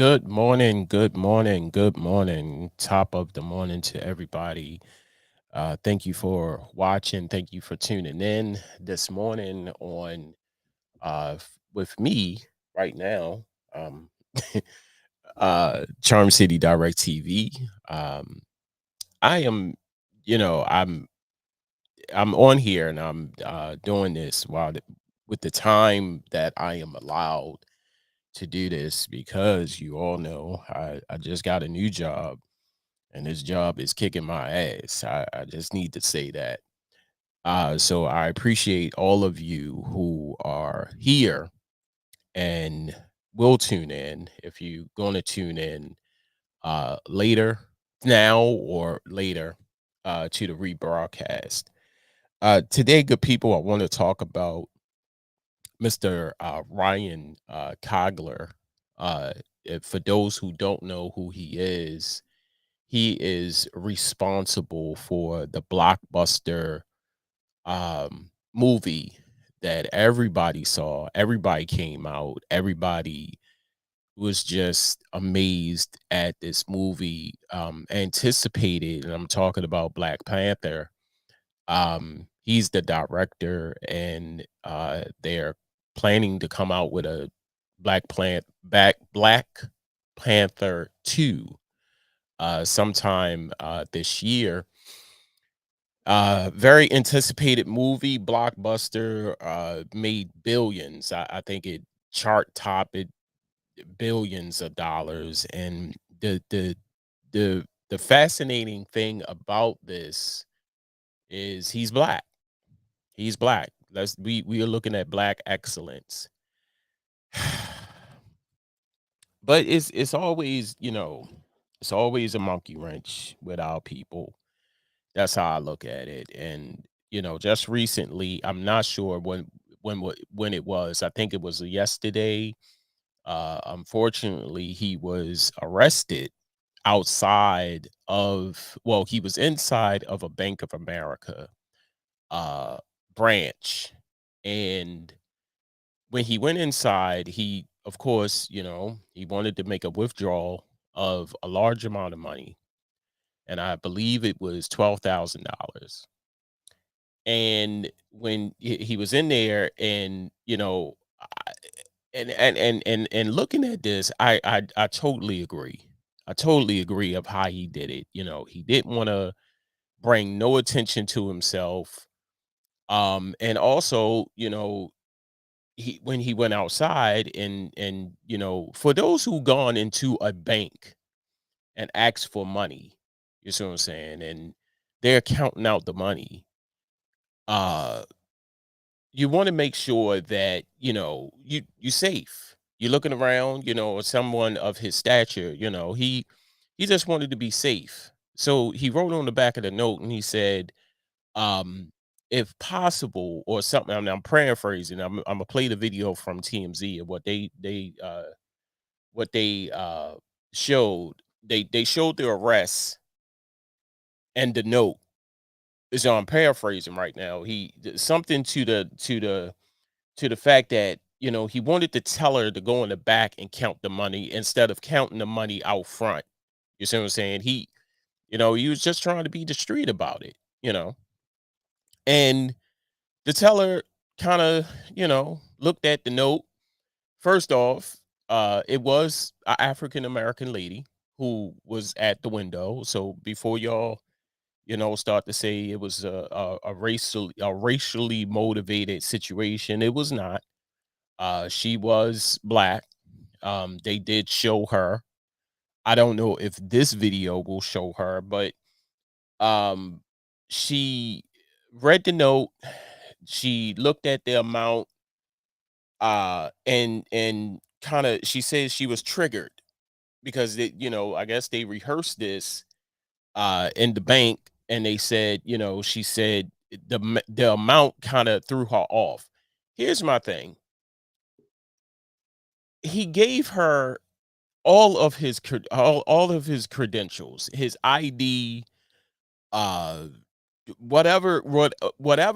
Good morning, good morning, good morning. Top of the morning to everybody. Thank you for watching. Thank you for tuning in this morning on with me right now. Um, Charm City Direct TV. Um, I am, I'm on here and I'm doing this with the time that I am allowed to do this because you all know I just got a new job and this job is kicking my ass. I just need to say that. So I appreciate all of you who are here and will tune in if you're going to tune in later now or later to the rebroadcast. Today, good people, I want to talk about Mr. Ryan Coogler. For those who don't know who he is responsible for the blockbuster movie that everybody saw. Everybody came out. Everybody was just amazed at this movie, anticipated, and I'm talking about Black Panther. He's the director, and they're planning to come out with a Black Panther 2 sometime this year. Very anticipated movie, blockbuster, made billions. I think it chart topped it billions of dollars. And the fascinating thing about this is he's black. He's black. We are looking at black excellence. But it's always, it's always a monkey wrench with our people. That's how I look at it. And just recently, I'm not sure when it was. I think it was yesterday. Unfortunately, he was arrested outside of. Well, he was inside of a Bank of America uh, branch, and when he went inside, he, of course, he wanted to make a withdrawal of a large amount of money, and I believe it was $12,000. And when he was in there, and I- and looking at this, I totally agree. I totally agree of how he did it. He didn't want to bring no attention to himself. And also, he when he went outside, and for those who gone into a bank and asked for money, you see what I'm saying, and they're counting out the money. uh you want to make sure that you safe. You're looking around, someone of his stature, he just wanted to be safe. So he wrote on the back of the note and he said, if possible, or something. I'm paraphrasing. I'm gonna play the video from TMZ of what they showed. They showed the arrest and the note. So I'm paraphrasing right now. Something to the fact that he wanted the teller to go in the back and count the money instead of counting the money out front. You see what I'm saying? He was just trying to be discreet about it. And the teller kind of looked at the note. First off, it was an African American lady who was at the window. So before y'all start to say it was a racially motivated situation, it was not. She was black. They did show her. I don't know if this video will show her, but um, she read the note. She looked at the amount, and kind of, she says she was triggered because I guess they rehearsed this in the bank, and they said, she said the amount kind of threw her off. Here's my thing. He gave her all of his credentials, his ID, uh whatever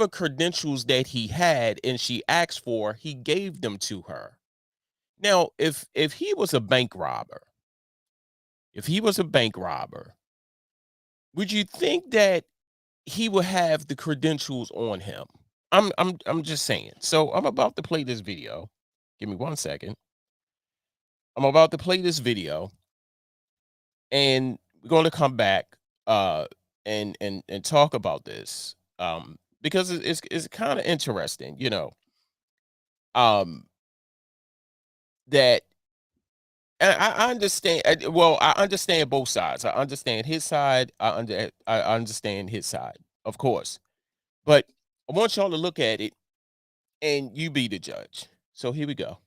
credentials that he had, and she asked for, he gave them to her. Now, if he was a bank robber, if he was a bank robber, would you think that he would have the credentials on him? I'm just saying. So I'm about to play this video. Give me 1 second. I'm about to play this video, and we're going to come back uh and talk about this because it's kind of interesting, um that I understand. Well, I understand both sides. I understand his side. I understand his side, of course. But I want y'all to look at it, and you be the judge. So here we go.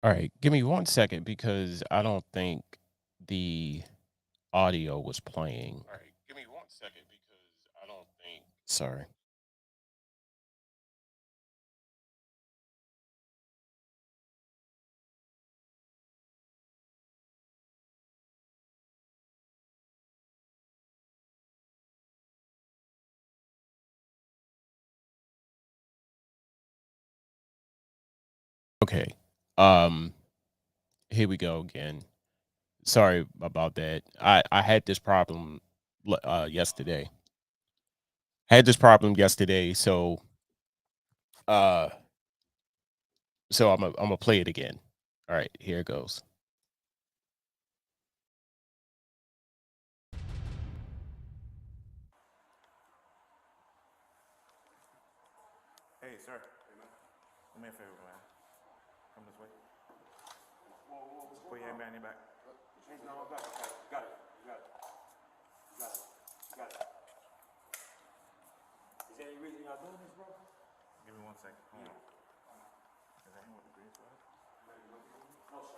All right, give me 1 second because I don't think the audio was playing. All right, give me 1 second because I don't think. Sorry. Okay. Um, Here we go again. Sorry about that. I had this problem yesterday. Had this problem yesterday, uh so I'm gonna play it again. All right, here it goes. Hey, sir. Hey, man. Do me a favor, man. Come this way. Put your hand behind your back. Change on my back. Okay. Got it. You got it. You got it. You got it. Is there any reason y'all doing this, bro? Give me 1 second. Hold on. Is that him with the green flag? No, sir.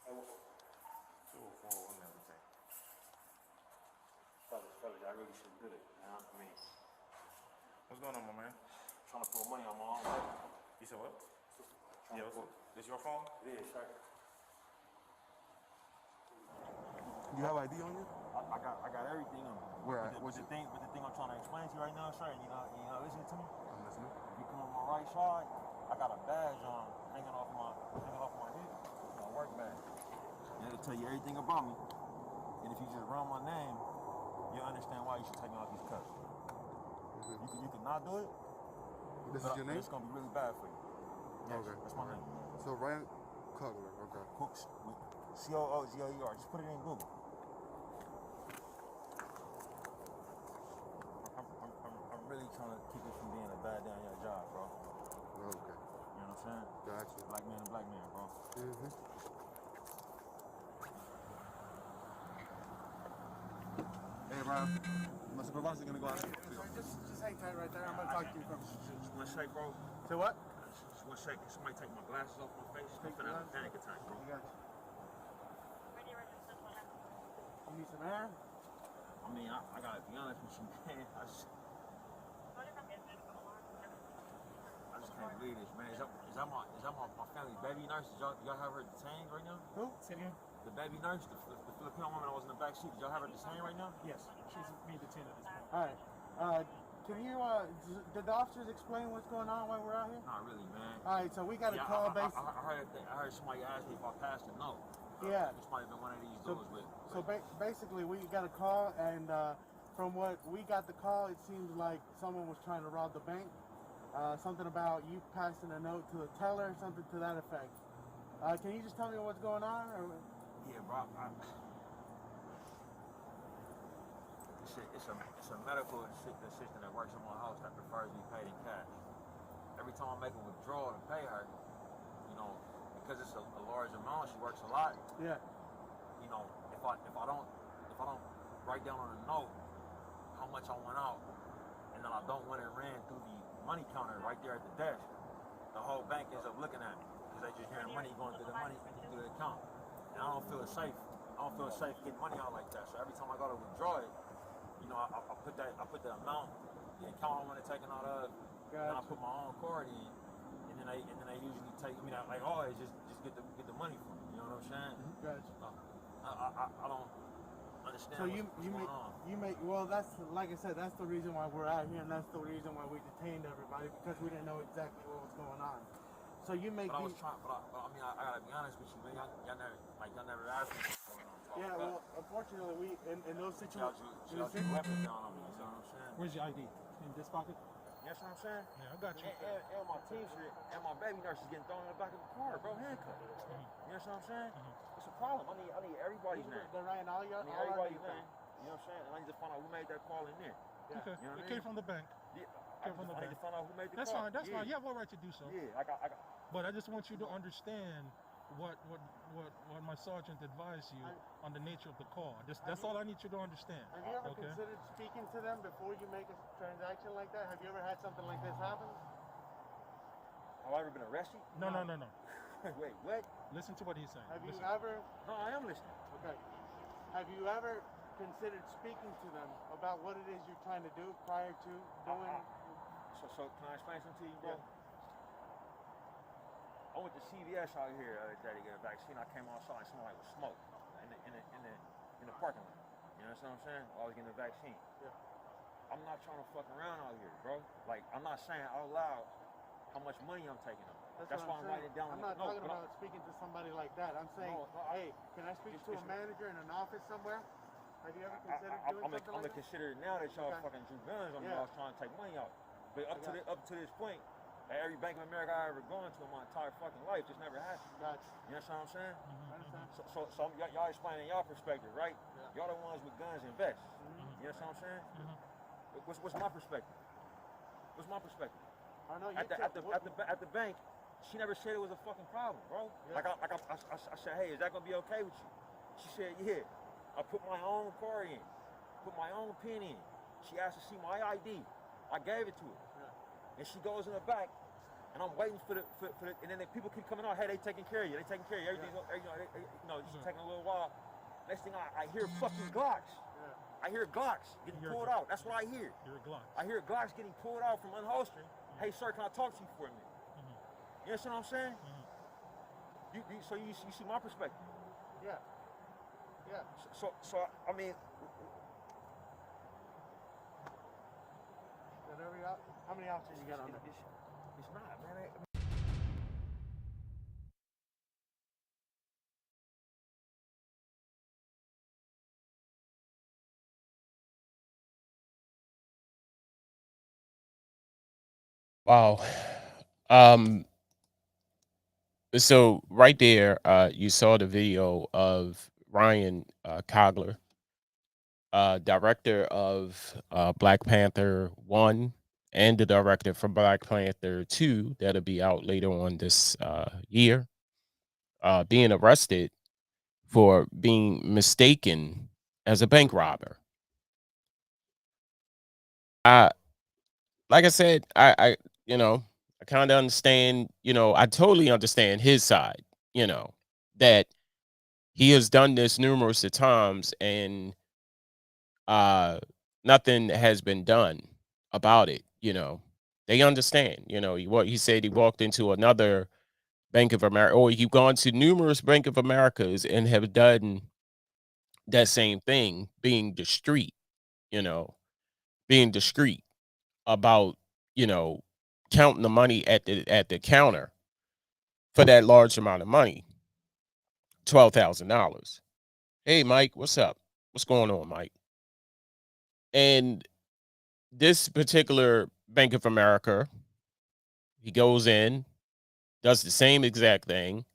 Hey, 204, one never say. Fellas, I really should do it. You know what I mean? What's going on, my man? Trying to put money on my own. You said what? Yeah, this your phone? It is, sir. You have ID on you? I got everything on me. Where? But the thing I'm trying to explain to you right now, sir, and you know, listening to me. I'm listening. If you come on my right side, I got a badge on hanging off my hip, my work badge. And it'll tell you everything about me. And if you just run my name, you'll understand why you should take me off these cuffs. You can not do it. This is your name? It's gonna be really bad for you. Yes, Okay. that's my name. So Ryan Coogler, okay. Cooks with Coogler. Just put it in Google. I'm really trying to keep it from being a bad day on your job, bro. Okay. You know what I'm saying? Gotcha. Black man and black man, bro. Hey, Ryan. My supervisor's gonna go out there. Just hang tight right there. I'm gonna talk to you first. Just one shake, bro. So what? Just one shake. Somebody take my glasses off my face. I'm finna have a panic attack, bro. I got you. You need some air? I mean, I gotta be honest with you, man. I just can't believe this, man. Is that my family's baby nurse? Y'all have her detained right now? Who? Sit here. The baby nurse, the Filipino woman that was in the back seat. Did y'all have her detained right now? Yes, she's being detained at this point. All right. Can you, did the officers explain what's going on while we're out here? Not really, man. All right, so we got a call based. I heard somebody ask me if I passed a note. Yeah. This might have been one of these dudes with. So basically, we got a call, and from what we got the call, it seems like someone was trying to rob the bank. Something about you passing a note to the teller, something to that effect. Can you just tell me what's going on? Or? Yeah, bro. It's a medical assistant that works in my house that prefers to be paid in cash. Every time I make a withdrawal to pay her, you know, because it's a large amount, she works a lot. Yeah. You know, if I don't write down on a note how much I went out, and then I don't want it ran through the money counter right there at the desk, the whole bank ends up looking at me because they just hearing money going through the account, and I don't feel safe. I don't feel safe getting money out like that. So every time I go to withdraw it, you know, I put the amount, the account I want it taken out of, and then I put my own card in, and then they usually take me out like always just get the money from me. You know what I'm saying? Gotcha. I don't understand. So what's make well. That's like I said. That's the reason why we're out here, and that's the reason why we detained everybody, because we didn't know exactly what was going on. So you make. But I was trying. But I mean, I gotta be honest with you, man. Y'all never asked me what's going on. Yeah, well, unfortunately, we in those situations. Y'all drew weapons down on me. You know what I'm saying? Where's your ID? In this pocket? You know what I'm saying? Yeah, I got you. And my t-shirt and my baby nurse is getting thrown in the back of the car, bro. Handcuffed. You know what I'm saying? It's a problem. I need everybody's name. They're writing all your. I need everybody's name. You know what I'm saying? And I need to find out who made that call in there. Yeah. Okay. You know what It came from the bank. Yeah. Came from the I need bank. to find out who made the That's call. fine. That's fine. You have all right to do so. Yeah, I got. But I just want you to understand what my sergeant advised you on the nature of the call. That's all I need you to understand. Have you ever considered speaking to them before you make a transaction like that? Have you ever had something like this happen? Have I ever been arrested? No. Wait, what? Listen to what he's saying. Have Listen. you ever? No, I am listening. Okay. Have you ever considered speaking to them about what it is you're trying to do prior to doing? So can I explain something to you, bro? Yeah. I went to CVS out here the other day to get a vaccine. I came outside and smelled like with smoke in the parking lot. You know what I'm saying? While I was getting the vaccine. Yeah. I'm not trying to fuck around out here, bro. Like, I'm not saying out loud how much money I'm taking out. That's why I'm writing it down. I'm not talking about speaking to somebody like that. I'm saying, hey, can I speak to a manager in an office somewhere? Have you ever considered doing something like that? I'm gonna consider it now that y'all fucking drew guns on me. I was trying to take money out. But up to this point, at every Bank of America I ever gone to in my entire fucking life, just never happened. Gotcha. You know what I'm saying? I understand. So y'all explaining y'all perspective, right? Yeah. Y'all the ones with guns and vests. You know what I'm saying? What's my perspective? What's my perspective? I know you at the bank, she never said it was a fucking problem, bro. Yeah. I said, hey, is that gonna be okay with you? She said, yeah. I put my own card in, put my own pin in. She asked to see my ID. I gave it to her. Yeah. And she goes in the back, and I'm waiting for the and then the people keep coming out. Hey, they taking care of you. They taking care of you. Everything's it's taking a little while. Next thing I hear fucking Glocks. Yeah. I hear Glocks getting pulled out. That's what I hear. You're a Glock. I hear Glocks getting pulled out from unholstering. Hey, sir, can I talk to you for a minute? You know what I'm saying? You see my perspective. Yeah. Yeah. So I mean, How many officers you got on there? it's not, man. Wow. Um, so right there, you saw the video of Ryan Coogler, director of Black Panther 1 and the director for Black Panther 2 that'll be out later on this year, being arrested for being mistaken as a bank robber. I like I said, you know, I kind of understand, I totally understand his side, that he has done this numerous of times and uh nothing has been done about it. They understand, he said he walked into another Bank of America, or he gone to numerous Bank of Americas and have done that same thing, you know, being discreet about, you know, counting the money at the counter for that large amount of money, $12,000. Hey, Mike, what's up? What's going on, Mike? And this particular Bank of America, he goes in, does the same exact thing.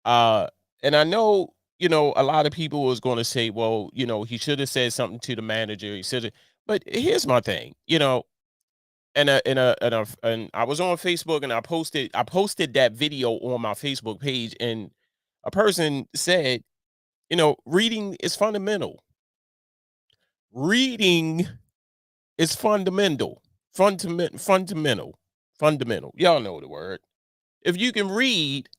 Uh, and I know, a lot of people was going to say, well, he should have said something to the manager. He said, but here's my thing, and I was on Facebook and I posted that video on my Facebook page, and a person said, reading is fundamental. Reading is fundamental. Fundamental. Y'all know the word. If you can read,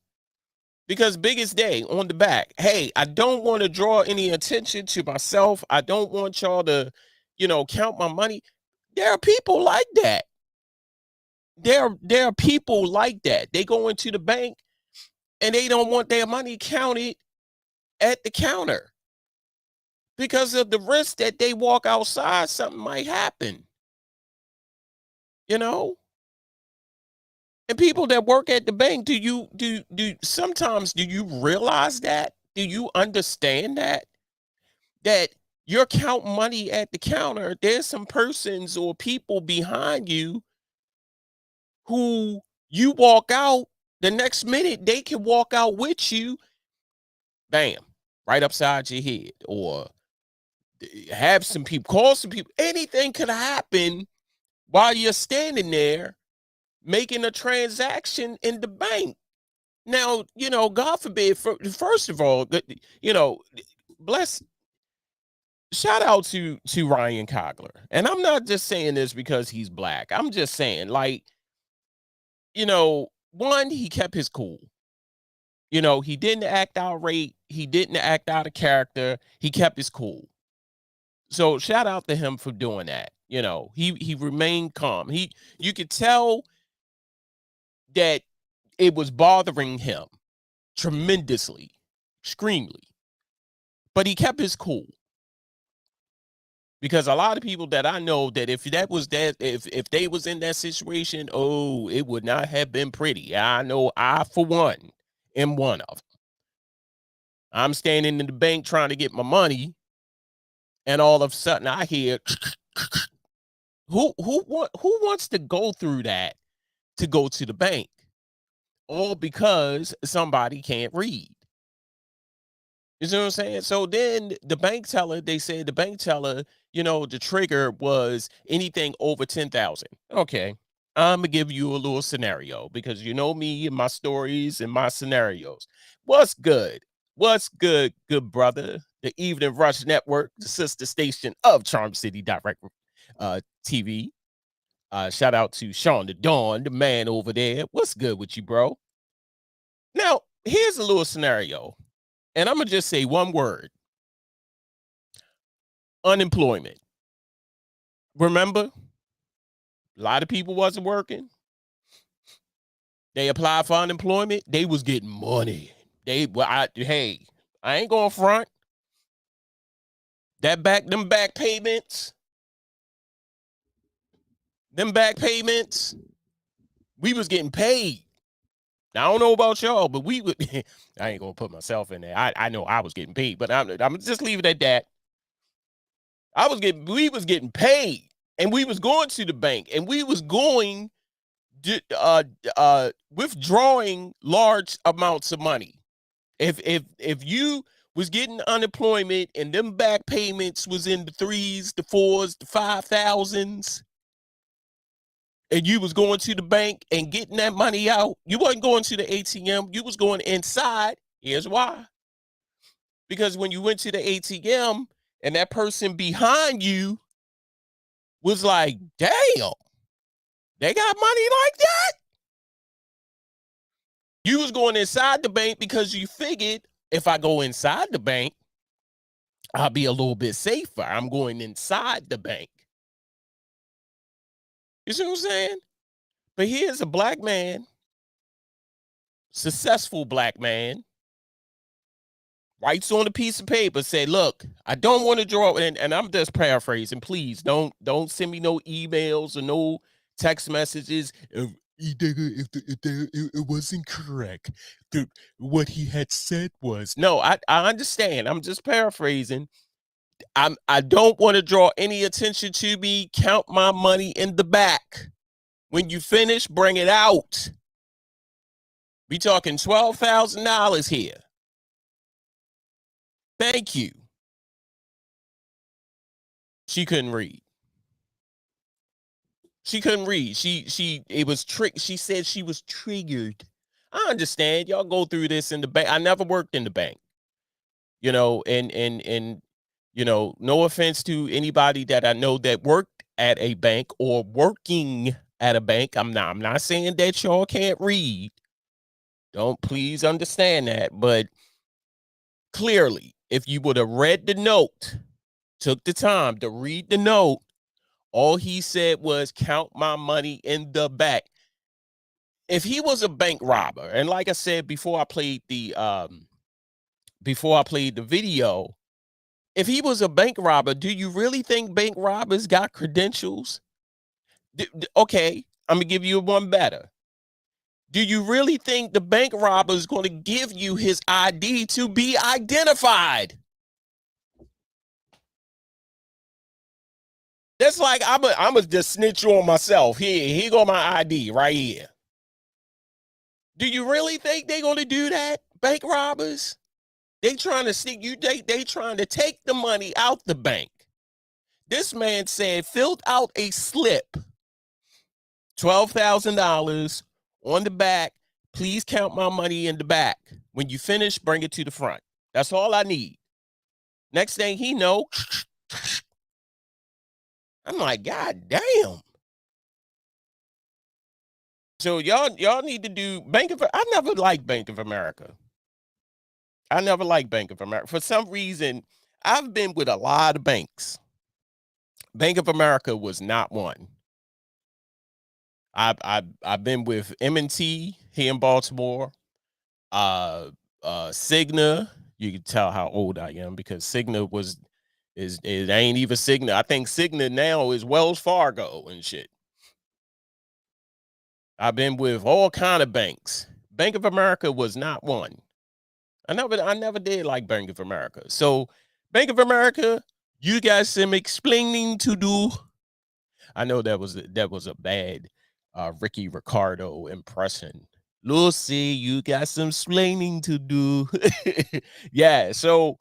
because biggest day on the back. Hey, I don't want to draw any attention to myself. I don't want y'all to, count my money. There are people like that. There are people like that. They go into the bank and they don't want their money counted at the counter because of the risk that they walk outside, something might happen. You know? And people that work at the bank, do sometimes do you realize that? Do you understand that? That you're counting money at the counter, there's some persons or people behind you who you walk out, the next minute they can walk out with you, bam, right upside your head, or have some people, call some people. Anything could happen while you're standing there making a transaction in the bank. Now, God forbid, first of all, bless, shout out to Ryan Coogler. And I'm not just saying this because he's black. I'm just saying, like, one, he kept his cool. He didn't act outright. He didn't act out of character. He kept his cool. So shout out to him for doing that. He remained calm. You could tell that it was bothering him tremendously, extremely. But he kept his cool. Because a lot of people that I know, that if they was in that situation, oh, it would not have been pretty. I know I, for one, am one of them. I'm standing in the bank trying to get my money, and all of a sudden I hear who wants to go through that to go to the bank? All because somebody can't read. You see what I'm saying? So then the bank teller, they said the bank teller, the trigger was anything over 10,000. Okay. I'm gonna give you a little scenario because you know me and my stories and my scenarios. What's good? What's good, good brother? The Evening Rush Network, the sister station of Charm City Direct TV. Shout out to Sean the Dawn, the man over there. What's good with you, bro? Now, here's a little scenario. And I'm going to just say one word: unemployment. Remember, a lot of people wasn't working. They applied for unemployment. They was getting money. Hey, I ain't going front. Them back payments, we was getting paid. Now, I don't know about y'all, but we would. I ain't gonna put myself in there. I know I was getting paid, but I'm just leave it at that. We was getting paid, and we was going to the bank, and we was going withdrawing large amounts of money. If you was getting unemployment and them back payments was in the 3s, the 4s, the 5,000s, and you was going to the bank and getting that money out, you wasn't going to the ATM, you was going inside. Here's why. Because when you went to the ATM and that person behind you was like, damn, they got money like that? You was going inside the bank because you figured if I go inside the bank, I'll be a little bit safer. I'm going inside the bank. You see what I'm saying? But here's a black man, successful black man, writes on a piece of paper, say, look, I don't want to draw, and I'm just paraphrasing. Please don't send me no emails or no text messages. If it wasn't correct. What he had said was, no, I understand. I'm just paraphrasing. I don't want to draw any attention to me. Count my money in the back. When you finish, bring it out. We talking $12,000 here. Thank you. She couldn't read. It was trick. She said she was triggered. I understand. Y'all go through this in the bank. I never worked in the bank. You know, and you know, no offense to anybody that I know that worked at a bank or working at a bank. I'm not saying that y'all can't read. Don't please understand that. But clearly, if you would have read the note, took the time to read the note, all he said was count my money in the back. If he was a bank robber, and like I said before I played the video, if he was a bank robber, do you really think bank robbers got credentials? Okay, I'm gonna give you one better. Do you really think the bank robber is going to give you his ID to be identified? That's like I'm a just snitch on myself. Here go my ID right here. Do you really think they're going to do that, bank robbers? They trying to sneak you. They trying to take the money out the bank. This man said filled out a slip, $12,000 on the back. Please count my money in the back. When you finish, bring it to the front. That's all I need. Next thing he know, I'm like, God damn. So y'all need to do I never liked Bank of America. I never liked Bank of America. For some reason, I've been with a lot of banks. Bank of America was not one. I've been with M&T here in Baltimore. Cigna. You can tell how old I am because Cigna it ain't even Cigna. I think Cigna now is Wells Fargo and shit. I've been with all kind of banks. Bank of America was not one. I never did like Bank of America. So Bank of America, you got some explaining to do. I know that was a bad Ricky Ricardo impression. Lucy, you got some explaining to do. Yeah, so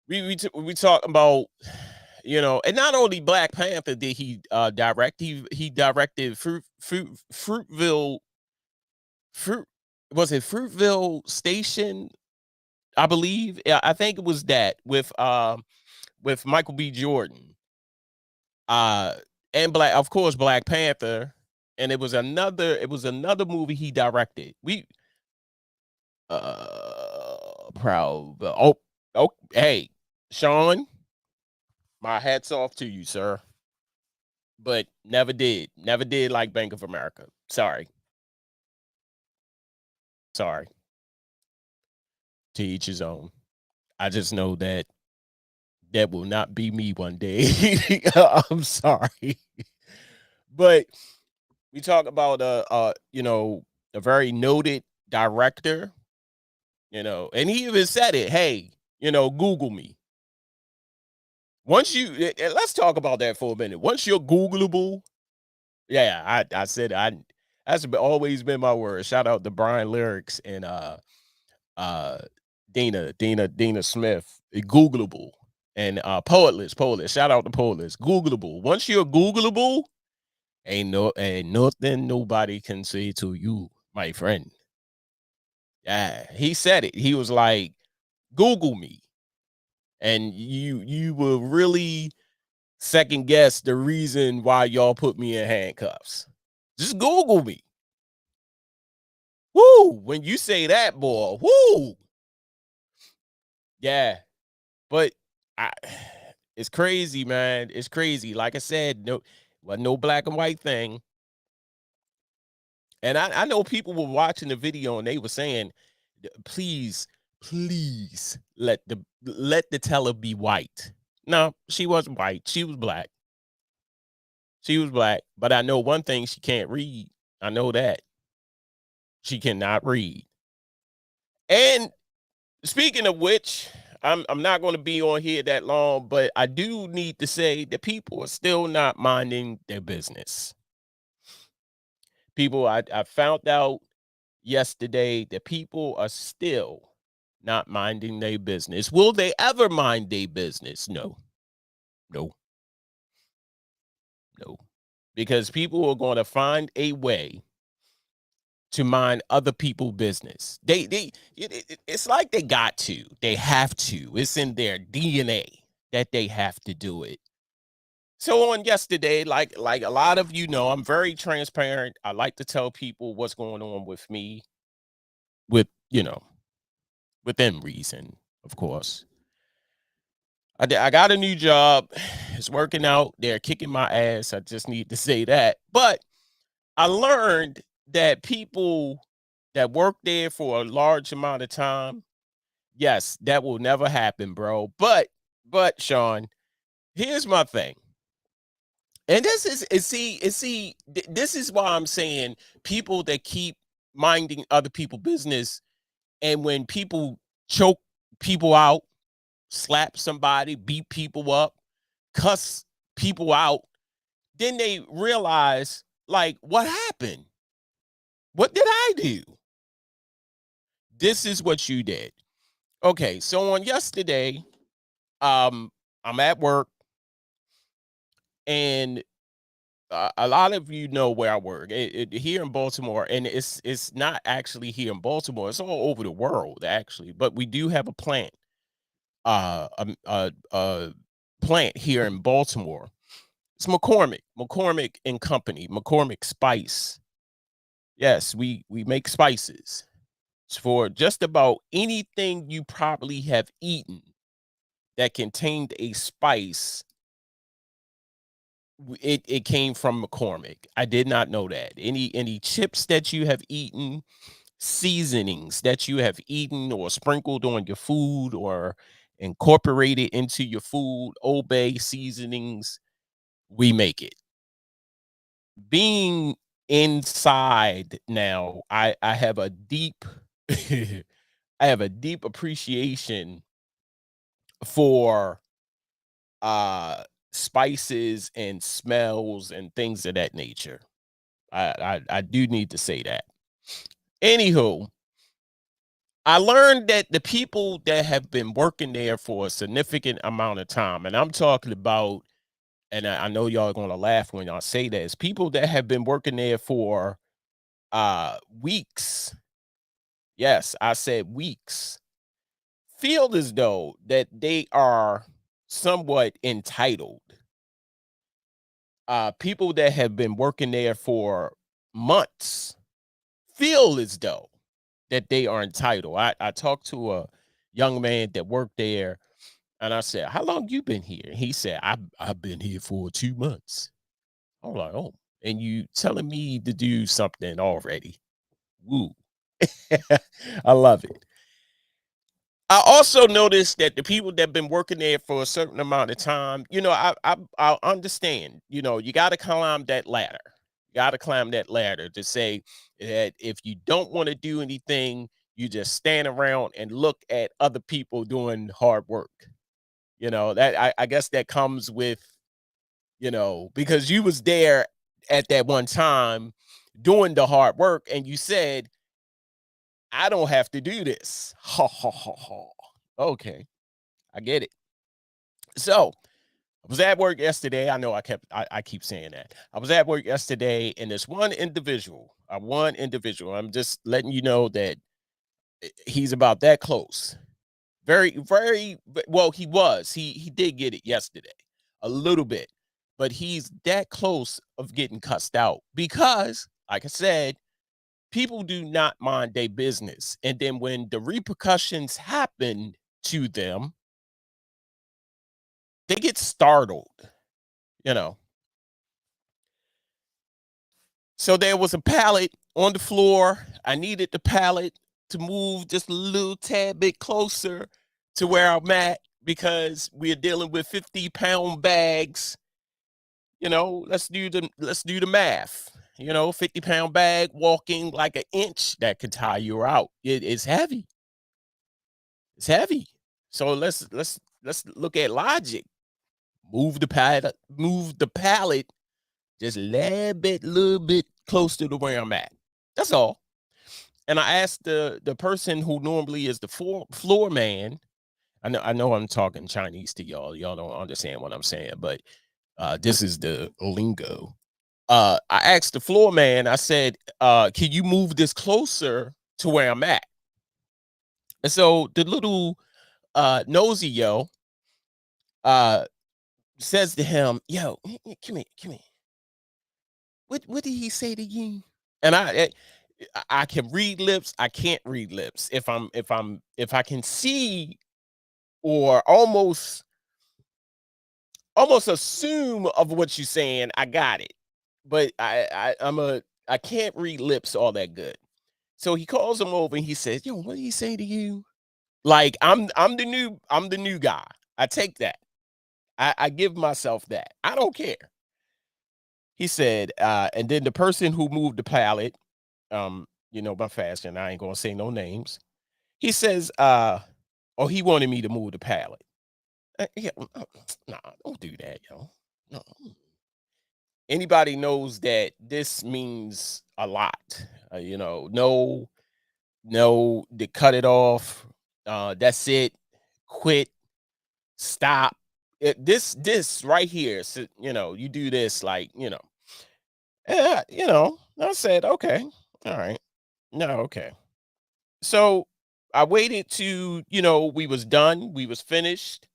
we talk about, you know, and not only Black Panther did he direct, he directed Fruitville Station, I believe. Yeah, I think it was that with Michael B. Jordan. And of course, Black Panther. And it was another movie he directed. Proud. Oh, hey, Sean, my hat's off to you, sir. But never did like Bank of America. Sorry. Sorry, to each his own. I just know that that will not be me one day. I'm sorry, but we talk about a very noted director, and he even said it. Hey, Google me. Once let's talk about that for a minute. Once you're Googleable, yeah, I said that's always been my word. Shout out to Brian Lyrics and uh Dina Smith, Googleable, and Poetless. Shout out to Poetless. Googleable. Once you're Googleable, ain't nothing nobody can say to you, my friend. Yeah, he said it. He was like, Google me. And you will really second guess the reason why y'all put me in handcuffs. Just Google me. Woo! When you say that, boy, woo! Yeah, but I, it's crazy, man. It's crazy. Like I said, no black and white thing. And I know people were watching the video and they were saying, please, please let the teller be white. No, she wasn't white. She was black. She was black. But I know one thing, she can't read. I know that. She cannot read. And speaking of which, I'm not going to be on here that long, but I do need to say that people are still not minding their business. People, I found out yesterday that people are still not minding their business. Will they ever mind their business? No, no, no. Because people are going to find a way to mind other people's business. It's like they got to. They have to. It's in their DNA that they have to do it. So on yesterday, like a lot of I'm very transparent. I like to tell people what's going on with me, with within reason, of course. I got a new job. It's working out. They're kicking my ass. I just need to say that. But I learned that people that work there for a large amount of time, yes, that will never happen, bro. But Sean, here's my thing. And this is why I'm saying people that keep minding other people's business, and when people choke people out, slap somebody, beat people up, cuss people out, then they realize, like, what happened? What did I do? This is what you did. Okay, so on yesterday, I'm at work, and a lot of you know where I work here in Baltimore, and it's not actually here in Baltimore. It's all over the world, actually. But we do have a plant, a plant here in Baltimore. It's McCormick and Company, McCormick Spice. Yes, we make spices. It's for just about anything you probably have eaten that contained a spice. It came from McCormick. I did not know that. Any chips that you have eaten, seasonings that you have eaten or sprinkled on your food or incorporated into your food, Obey seasonings, we make it. Being inside now, I have a deep I have a deep appreciation for spices and smells and things of that nature. I do need to say that. Anywho, I learned that the people that have been working there for a significant amount of time, and I'm talking about, and I know y'all are gonna laugh when y'all say this, people that have been working there for weeks. Yes, I said weeks. Feel as though that they are somewhat entitled. People that have been working there for months feel as though that they are entitled. I talked to a young man that worked there, and I said, "How long you been here?" He said, "I've been here for 2 months." I'm like, "Oh, and you telling me to do something already?" Woo. I love it. I also noticed that the people that been working there for a certain amount of time, I understand. You got to climb that ladder. You got to climb that ladder to say that if you don't want to do anything, you just stand around and look at other people doing hard work. That I guess that comes with, because you was there at that one time doing the hard work, and you said, I don't have to do this. Ha ha ha ha. Okay, I get it. So I was at work yesterday. I know I keep saying that. I was at work yesterday, and this one individual. I'm just letting you know that he's about that close. Very, very well. He was. He did get it yesterday, a little bit, but he's that close of getting cussed out because, like I said, people do not mind their business, and then when the repercussions happen to them, they get startled. You know, So there was a pallet on the floor. I needed the pallet to move just a little tad bit closer to where I'm at because we're dealing with 50-pound bags. Let's do the math. 50-pound bag walking like an inch that could tie you out. It is heavy. It's heavy. So let's look at logic. Move the pallet just a little bit closer to where I'm at. That's all. And I asked the person who normally is the floor man. I know I'm talking Chinese to y'all. Y'all don't understand what I'm saying, but this is the lingo. I asked the floor man. I said, "Can you move this closer to where I'm at?" And so the little nosy uh, says to him, "Yo, come here, come here. What did he say to you?" And I can read lips. I can't read lips. If I can see or almost assume of what you're saying, I got it. But I can't read lips all that good. So he calls him over and he says, "Yo, what did he say to you?" Like I'm the new guy. I take that. I give myself that. I don't care. He said, and then the person who moved the pallet, my fashion, I ain't gonna say no names. He says, oh, he wanted me to move the pallet. Yeah, nah, don't do that, yo. No. Anybody knows that this means a lot. No, no, to cut it off. That's it. Quit. Stop. This right here. So, you do this like, I said, okay, all right. No, okay. So I waited to, we was done, we was finished.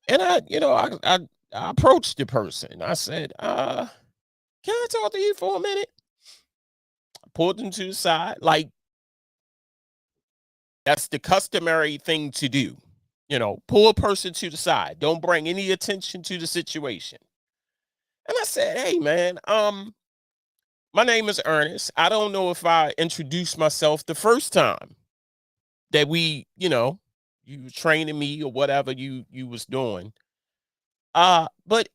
And I approached the person. I said, can I talk to you for a minute? I pulled them to the side. Like that's the customary thing to do. Pull a person to the side. Don't bring any attention to the situation. And I said, hey man, my name is Ernest. I don't know if I introduced myself the first time that you were training me or whatever you was doing. But what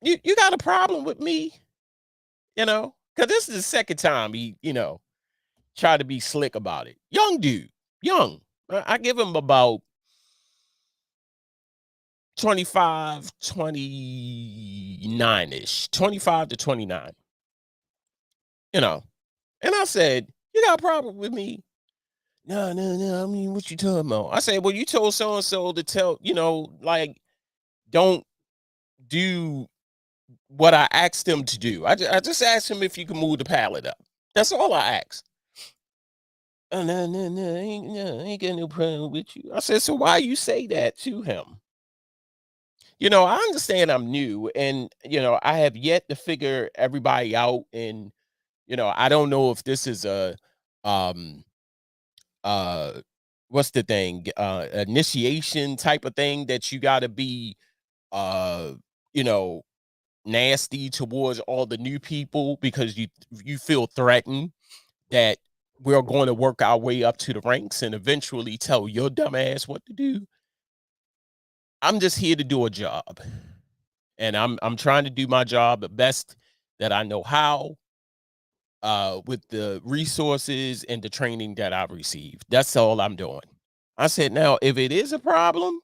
you got a problem with me? Because this is the second time he tried to be slick about it. Young dude, young. I give him about 25, 29-ish, 25 to 29. And I said, you got a problem with me? No, no, no. I mean, what you talking about? I said, well, you told so and so to tell, like, don't do what I asked him to do. I just asked him if you could move the pallet up. That's all I asked. Oh, no, no, no, I ain't got no problem with you. I said, so why you say that to him? I understand I'm new and, I have yet to figure everybody out. And, I don't know if this is um, uh, what's the thing, initiation type of thing that you got to be, uh, you know, nasty towards all the new people because you feel threatened that we're going to work our way up to the ranks and eventually tell your dumb ass what to do. I'm just here to do a job. And I'm trying to do my job the best that I know how, with the resources and the training that I've received. That's all I'm doing. I said, now, if it is a problem,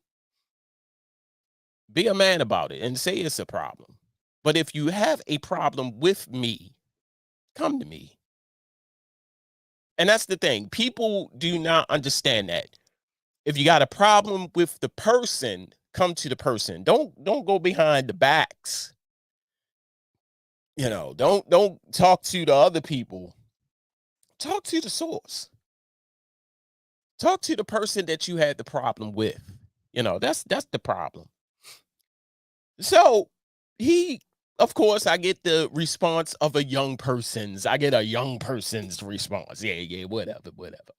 be a man about it and say it's a problem. But if you have a problem with me, come to me. And that's the thing. People do not understand that. If you got a problem with the person, come to the person. Don't go behind the backs. Don't talk to the other people. Talk to the source. Talk to the person that you had the problem with. That's the problem. So of course, I get the response of a young person's. I get a young person's response. Yeah, whatever.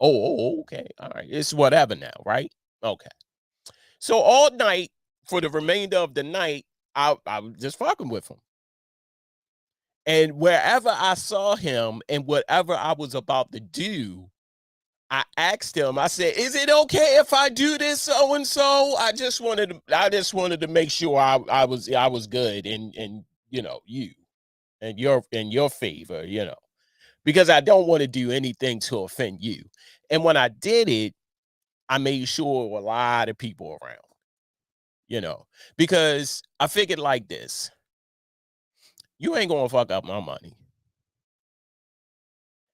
Okay. All right. It's whatever now, right? Okay. So all night, for the remainder of the night, I was just fucking with him. And wherever I saw him and whatever I was about to do, I asked him, I said, is it okay if I do this so and so? I just wanted to make sure I was good and you and your favor, because I don't want to do anything to offend you. And when I did it, I made sure a lot of people around, because I figured like this. You ain't gonna fuck up my money.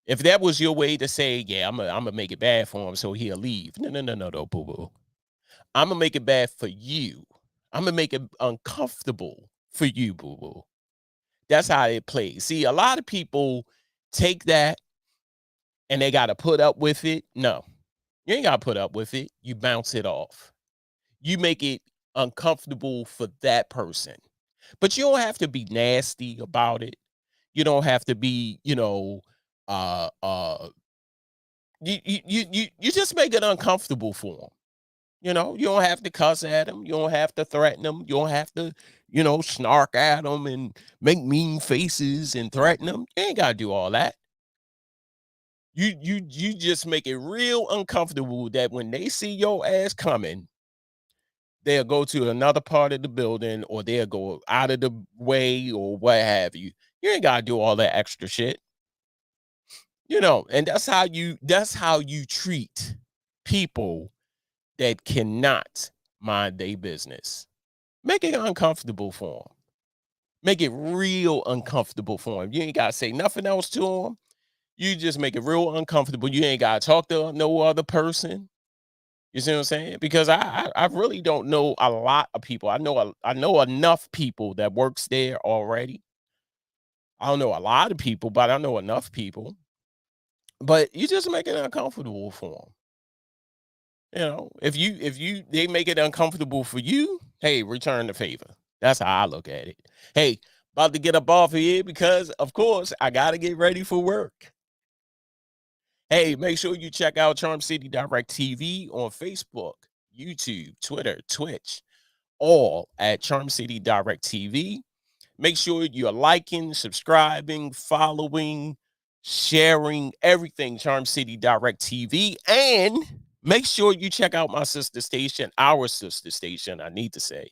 If that was your way to say, yeah, I'm gonna make it bad for him so he'll leave. No, boo boo. I'm gonna make it bad for you. I'm gonna make it uncomfortable for you, boo boo. That's how it plays. See, a lot of people take that and they gotta put up with it. No, you ain't gotta put up with it. You bounce it off. You make it uncomfortable for that person. But you don't have to be nasty about it. You don't have to be, uh uh you just make it uncomfortable for them. You don't have to cuss at them. You don't have to threaten them. You don't have to, snark at them and make mean faces and threaten them. You ain't got to do all that. You just make it real uncomfortable that when they see your ass coming, they'll go to another part of the building or they'll go out of the way or what have you. You ain't got to do all that extra shit. And that's how you treat people that cannot mind their business. Make it uncomfortable for them. Make it real uncomfortable for them. You ain't got to say nothing else to them. You just make it real uncomfortable. You ain't got to talk to no other person. You see what I'm saying? Because I really don't know a lot of people. I know enough people that works there already. I don't know a lot of people, but I know enough people. But you just make it uncomfortable for them. If they make it uncomfortable for you, hey, return the favor. That's how I look at it. Hey, about to get up off of here because, of course, I got to get ready for work. Hey, make sure you check out Charm City Direct TV on Facebook, YouTube, Twitter, Twitch, all at Charm City Direct TV. Make sure you're liking, subscribing, following, sharing everything Charm City Direct TV. And make sure you check out my sister station, our sister station, I need to say,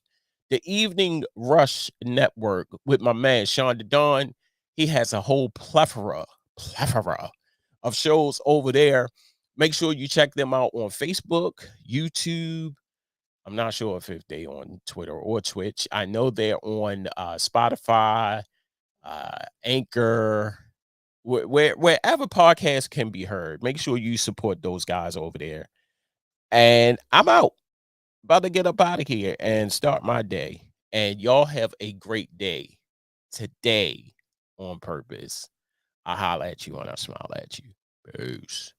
the Evening Rush Network with my man, Sean DeDon. He has a whole plethora of shows over there. Make sure you check them out on Facebook, YouTube. I'm not sure if they on Twitter or Twitch. I know they're on Spotify, Anchor, wherever podcasts can be heard. Make sure you support those guys over there. And I'm out. About to get up out of here and start my day. And y'all have a great day today on purpose. I holla at you and I smile at you. Peace.